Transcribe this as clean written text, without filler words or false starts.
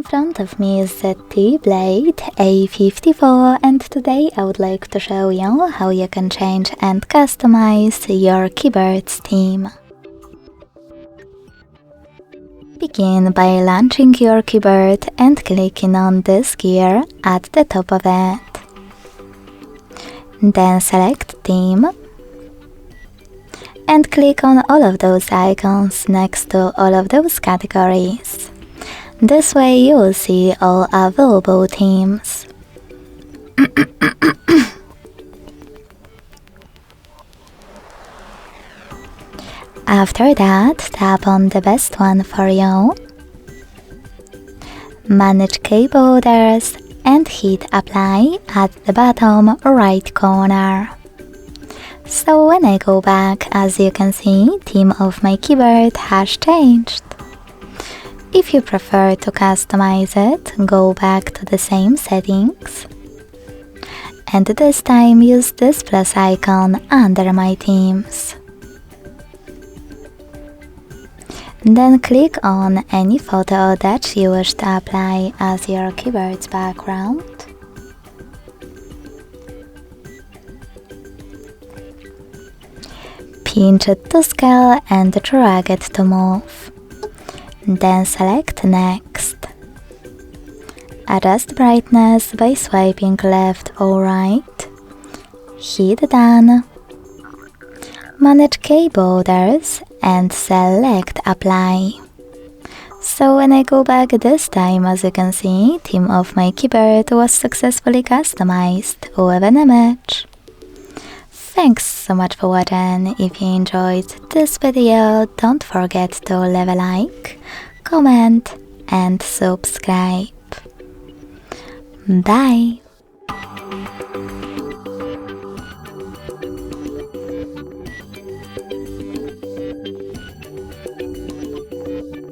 in front of me is ZTE Blade A54, and today I would like to show you how you can change and customize your keyboard's theme. Begin by launching your keyboard and clicking on this gear at the top of it. Then select Theme and click on all of those icons next to all of those categories. This way you will see all available themes. After that, tap on the best one for you. Manage keyboarders and hit Apply at the bottom right corner. So when I go back, as you can see, theme of my keyboard has changed. If you prefer to customize it, go back to the same settings. And this time use this plus icon under my themes. Then click on any photo that you wish to apply as your keyboard's background. Pinch it to scale and drag it to move. Then select Next. Adjust brightness by swiping left or right. Hit Done. Manage keyboarders and select Apply. So when I go back this time, as you can see, theme of my keyboard was successfully customized with an image. Thanks so much for watching. If you enjoyed this video, don't forget to leave a like, comment and subscribe. Bye!